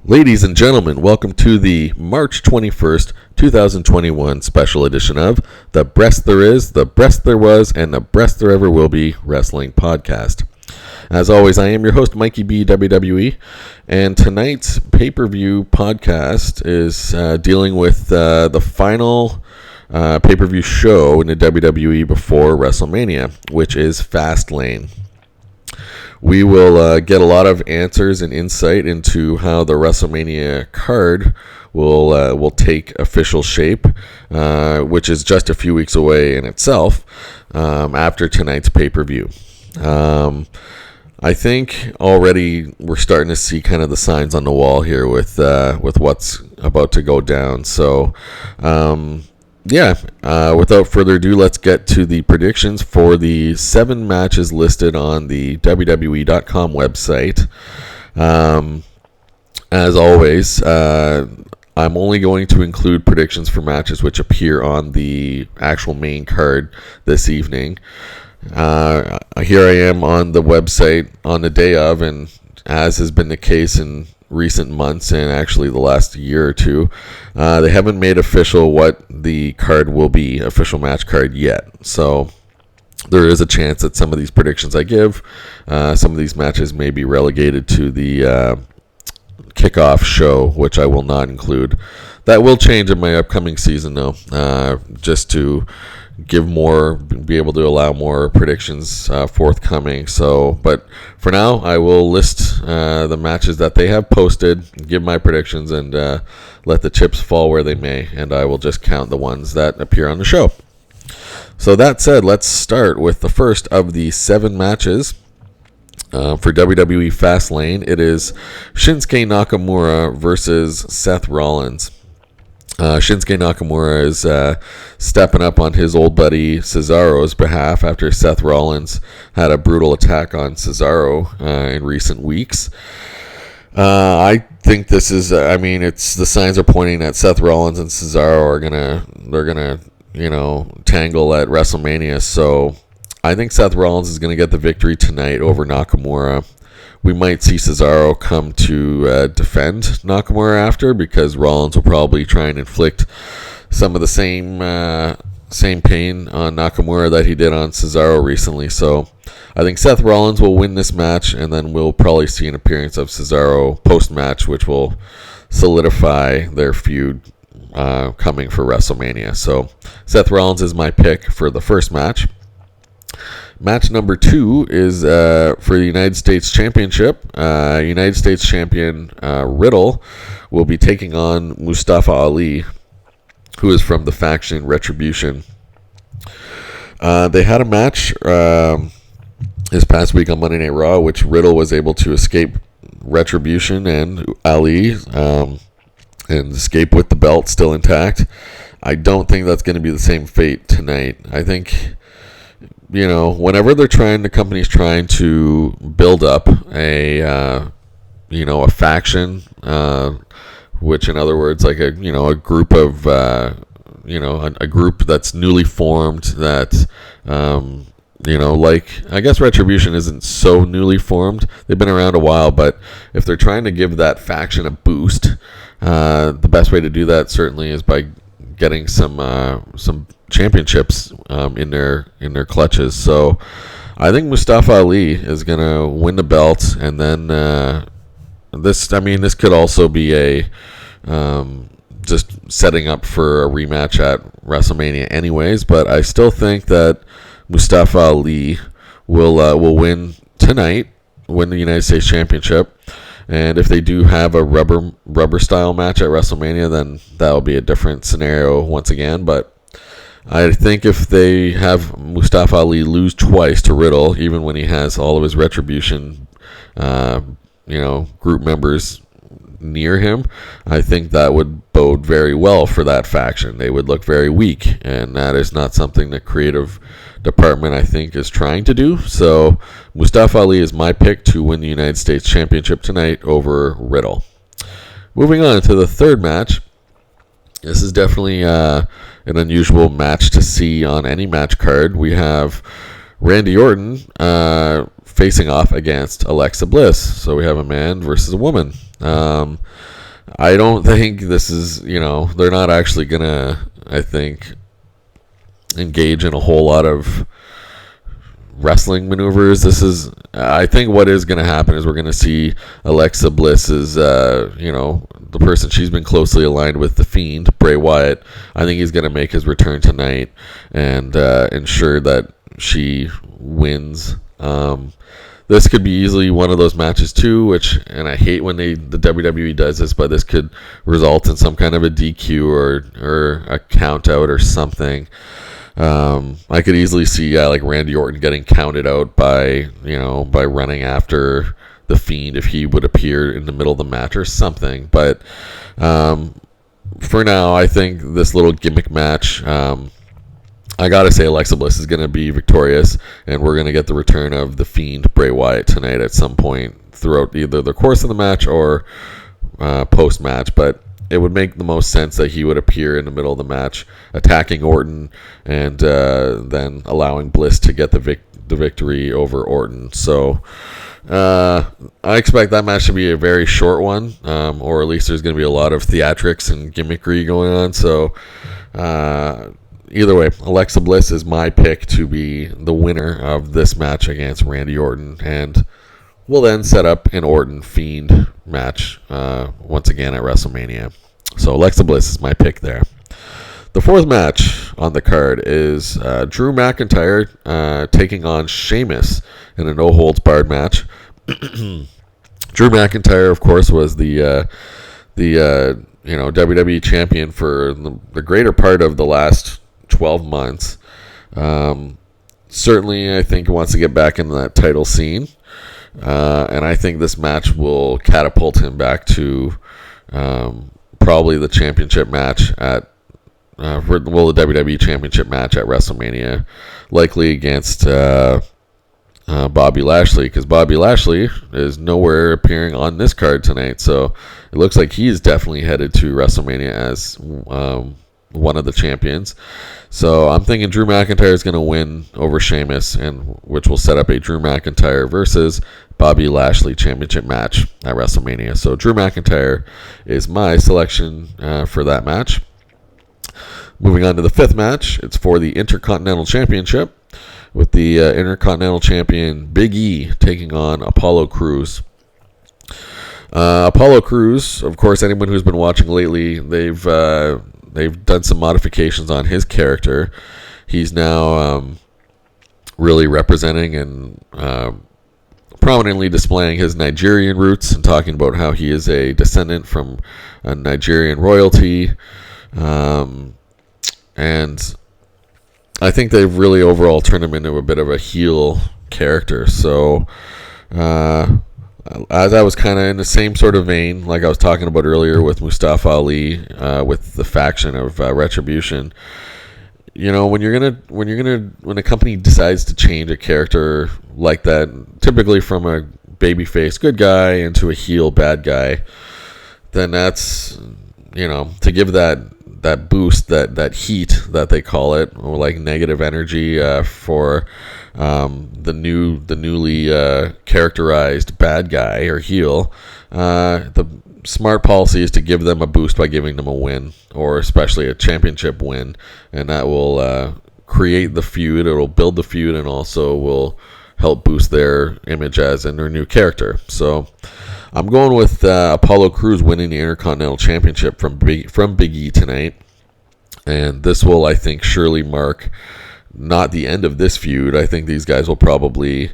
Ladies and gentlemen, welcome to the March 21st, 2021 special edition of The Breast There Is, The Breast There Was, and The Breast There Ever Will Be Wrestling Podcast. As always, I am your host, Mikey B, WWE, and tonight's pay-per-view podcast is dealing with the final pay-per-view show in the WWE before WrestleMania, which is Fastlane. We will get a lot of answers and insight into how the WrestleMania card will take official shape, which is just a few weeks away in itself after tonight's pay-per-view. I think already we're starting to see kind of the signs on the wall here with what's about to go down. So, without further ado, let's get to the predictions for the 7 matches listed on the WWE.com website. As always, I'm only going to include predictions for matches which appear on the actual main card this evening. Here I am on the website on the day of, and as has been the case in recent months and actually the last year or two, they haven't made official what the card will be, official match card yet. So there is a chance that some of these predictions I give, some of these matches may be relegated to the kickoff show, which I will not include. That will change in my upcoming season though, just to be able to allow more predictions forthcoming. So, but for now, I will list the matches that they have posted, give my predictions, and let the chips fall where they may, and I will just count the ones that appear on the show. So that said, let's start with the first of the 7 matches for WWE Fastlane. It is Shinsuke Nakamura versus Seth Rollins. Shinsuke Nakamura is stepping up on his old buddy Cesaro's behalf after Seth Rollins had a brutal attack on Cesaro in recent weeks. I think this is, it's the signs are pointing that Seth Rollins and Cesaro are gonna tangle at WrestleMania. So I think Seth Rollins is gonna get the victory tonight over Nakamura. We might see Cesaro come to defend Nakamura after, because Rollins will probably try and inflict some of the same pain on Nakamura that he did on Cesaro recently. So I think Seth Rollins will win this match, and then we'll probably see an appearance of Cesaro post-match, which will solidify their feud coming for WrestleMania. So Seth Rollins is my pick for the first match. Match number 2 is for the United States Championship. United States Champion Riddle will be taking on Mustafa Ali, who is from the faction Retribution. They had a match this past week on Monday Night Raw, which Riddle was able to escape Retribution and Ali and escape with the belt still intact. I don't think that's going to be the same fate tonight. I think, whenever the company's trying to build up a faction, which in other words, like a group of, a group that's newly formed that, I guess Retribution isn't so newly formed. They've been around a while, but if they're trying to give that faction a boost, the best way to do that certainly is by getting some championships in their clutches. So I think Mustafa Ali is gonna win the belt, and then this could also be a just setting up for a rematch at WrestleMania anyways, but I still think that Mustafa Ali will win tonight, win the United States Championship. And if they do have a rubber style match at WrestleMania, then that'll be a different scenario once again. But I think if they have Mustafa Ali lose twice to Riddle, even when he has all of his Retribution, group members near him, I think that would bode very well for that faction. They would look very weak, and that is not something the creative department, I think, is trying to do. So Mustafa Ali is my pick to win the United States Championship tonight over Riddle. Moving on to the third match. This is definitely an unusual match to see on any match card. We have Randy Orton facing off against Alexa Bliss. So we have a man versus a woman. I don't think this is, they're not actually going to, I think, engage in a whole lot of wrestling maneuvers. I think what is going to happen is we're going to see Alexa Bliss is, the person she's been closely aligned with, The Fiend, Bray Wyatt. I think he's going to make his return tonight and ensure that she wins. This could be easily one of those matches too, and I hate when the WWE does this, but this could result in some kind of a DQ or a count out or something. I could easily see like Randy Orton getting counted out by running after The Fiend if he would appear in the middle of the match or something. But for now, I think this little gimmick match, I gotta say Alexa Bliss is gonna be victorious, and we're gonna get the return of The Fiend, Bray Wyatt, tonight at some point throughout either the course of the match or post match. But it would make the most sense that he would appear in the middle of the match, attacking Orton, and then allowing Bliss to get the victory over Orton. So I expect that match to be a very short one, or at least there's going to be a lot of theatrics and gimmickry going on. So either way, Alexa Bliss is my pick to be the winner of this match against Randy Orton, and we'll then set up an Orton-Fiend match once again at WrestleMania. So Alexa Bliss is my pick there. The fourth match on the card is Drew McIntyre taking on Sheamus in a no-holds-barred match. Drew McIntyre, of course, was the WWE champion for the greater part of the last 12 months. Certainly, I think he wants to get back into that title scene. And I think this match will catapult him back to probably the championship match the WWE championship match at WrestleMania, likely against Bobby Lashley, because Bobby Lashley is nowhere appearing on this card tonight. So it looks like he's definitely headed to WrestleMania as one of the champions. So I'm thinking Drew McIntyre is going to win over Sheamus, which will set up a Drew McIntyre versus Bobby Lashley championship match at WrestleMania. So Drew McIntyre is my selection for that match. Moving on to the fifth match, it's for the Intercontinental Championship, with the Intercontinental Champion Big E taking on Apollo Crews. Apollo Crews, of course, anyone who's been watching lately, they've done some modifications on his character. He's now really representing and prominently displaying his Nigerian roots and talking about how he is a descendant from a Nigerian royalty. And I think they've really overall turned him into a bit of a heel character. So as I was kind of in the same sort of vein, like I was talking about earlier with Mustafa Ali, with the faction of Retribution, when a company decides to change a character like that, typically from a babyface good guy into a heel bad guy, then that's, to give that boost, that heat that they call it, or like negative energy for the newly characterized bad guy or heel. The smart policy is to give them a boost by giving them a win, or especially a championship win, and that will create the feud. It'll build the feud, and also will help boost their image as in their new character. So I'm going with Apollo Crews winning the Intercontinental Championship from Big E tonight. And this will, I think, surely mark not the end of this feud. I think these guys will probably,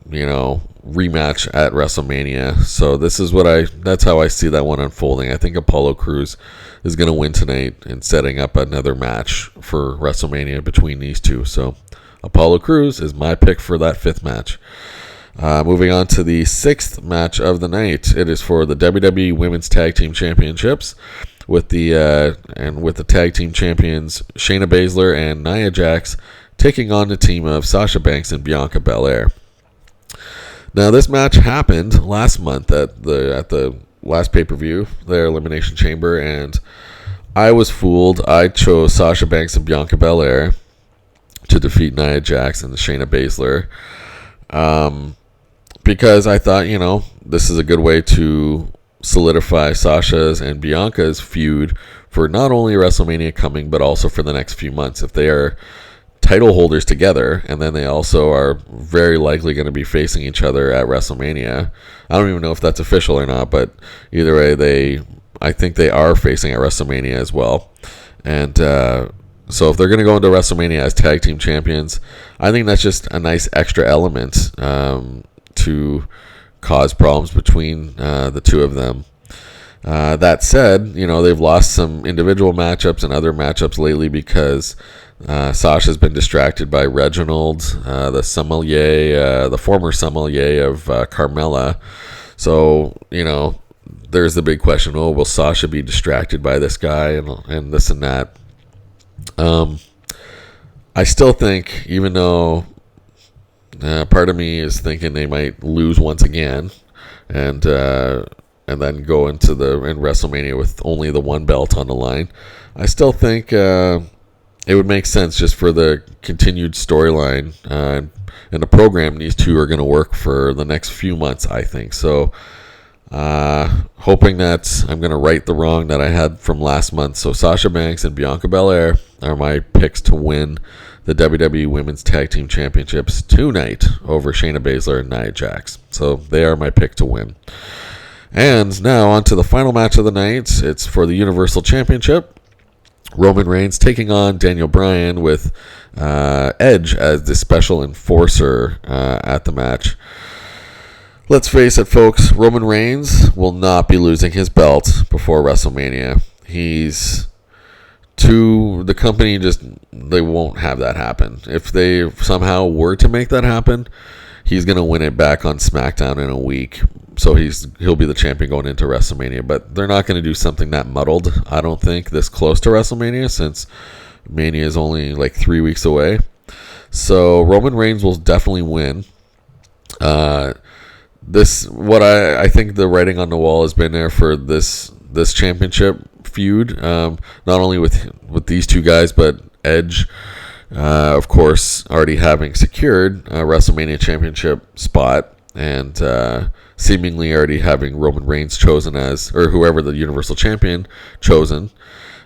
rematch at WrestleMania. So that's how I see that one unfolding. I think Apollo Crews is going to win tonight and setting up another match for WrestleMania between these two. So Apollo Crews is my pick for that fifth match. Moving on to the sixth match of the night, it is for the WWE Women's Tag Team Championships, with the tag team champions Shayna Baszler and Nia Jax taking on the team of Sasha Banks and Bianca Belair. Now, this match happened last month at the last pay-per-view, their Elimination Chamber, and I was fooled. I chose Sasha Banks and Bianca Belair to defeat Nia Jax and Shayna Baszler. Because I thought, this is a good way to solidify Sasha's and Bianca's feud for not only WrestleMania coming, but also for the next few months. If they are title holders together, and then they also are very likely going to be facing each other at WrestleMania. I don't even know if that's official or not, but either way, I think they are facing at WrestleMania as well. And so if they're going to go into WrestleMania as tag team champions, I think that's just a nice extra element to cause problems between the two of them. That said, they've lost some individual matchups and other matchups lately because Sasha's been distracted by Reginald, the sommelier, the former sommelier of Carmella. So, there's the big question, will Sasha be distracted by this guy and this and that? I still think, even though part of me is thinking they might lose once again and then go into in WrestleMania with only the one belt on the line, I still think it would make sense just for the continued storyline and the program. These two are going to work for the next few months, I think. So, hoping that I'm going to right the wrong that I had from last month. So, Sasha Banks and Bianca Belair are my picks to win the WWE Women's Tag Team Championships tonight over Shayna Baszler and Nia Jax. So, they are my pick to win. And now on to the final match of the night. It's for the Universal Championship. Roman Reigns taking on Daniel Bryan with Edge as the special enforcer at the match. Let's face it, folks. Roman Reigns will not be losing his belt before WrestleMania. The company they won't have that happen. If they somehow were to make that happen, he's going to win it back on SmackDown in a week. So he'll be the champion going into WrestleMania. But they're not going to do something that muddled, I don't think, this close to WrestleMania, since Mania is only like 3 weeks away. So Roman Reigns will definitely win. I think the writing on the wall has been there for this championship feud. Not only with these two guys, but Edge, of course, already having secured a WrestleMania championship spot, and seemingly already having Roman Reigns chosen or whoever the Universal Champion chosen.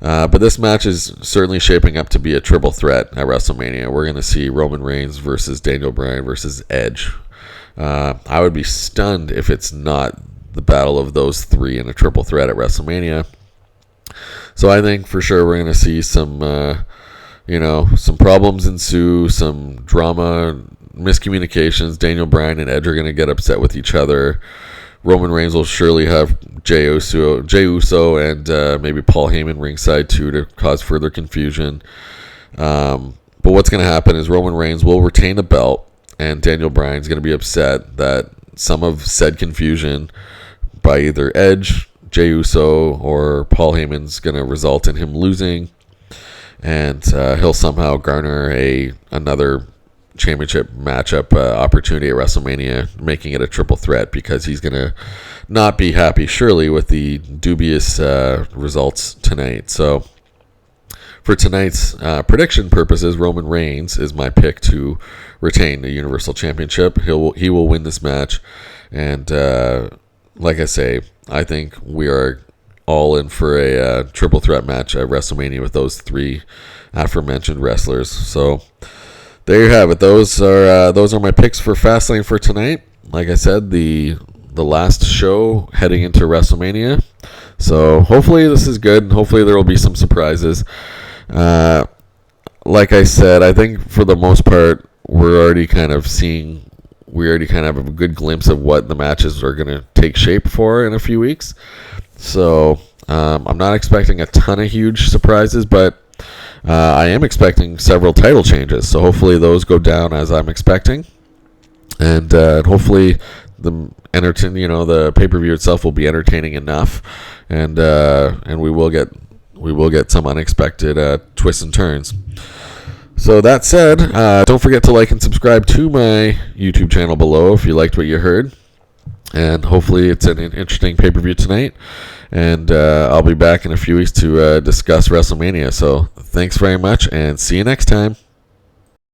But this match is certainly shaping up to be a triple threat at WrestleMania. We're going to see Roman Reigns versus Daniel Bryan versus Edge. I would be stunned if it's not the battle of those three in a triple threat at WrestleMania. So I think for sure we're going to see some problems ensue, some drama, miscommunications. Daniel Bryan and Edge are going to get upset with each other. Roman Reigns will surely have Jey Uso and maybe Paul Heyman ringside too, to cause further confusion. But what's going to happen is Roman Reigns will retain the belt, and Daniel Bryan's going to be upset that some of said confusion by either Edge, Jey Uso, or Paul Heyman's going to result in him losing, and he'll somehow garner another championship matchup opportunity at WrestleMania, making it a triple threat, because he's going to not be happy, surely, with the dubious results tonight. So for tonight's prediction purposes, Roman Reigns is my pick to retain the Universal Championship. He will win this match, and like I say, I think we are all in for a triple threat match at WrestleMania with those three aforementioned wrestlers. So there you have it. Those are my picks for Fastlane for tonight. Like I said, the last show heading into WrestleMania. So hopefully this is good, and hopefully there will be some surprises. Like I said, I think for the most part we already kind of have a good glimpse of what the matches are going to take shape for in a few weeks. So I'm not expecting a ton of huge surprises, but I am expecting several title changes. So hopefully those go down as I'm expecting, and hopefully the pay-per-view itself will be entertaining enough, and we will get some unexpected twists and turns. So that said, don't forget to like and subscribe to my YouTube channel below if you liked what you heard. And hopefully it's an interesting pay-per-view tonight. And I'll be back in a few weeks to discuss WrestleMania. So thanks very much, and see you next time.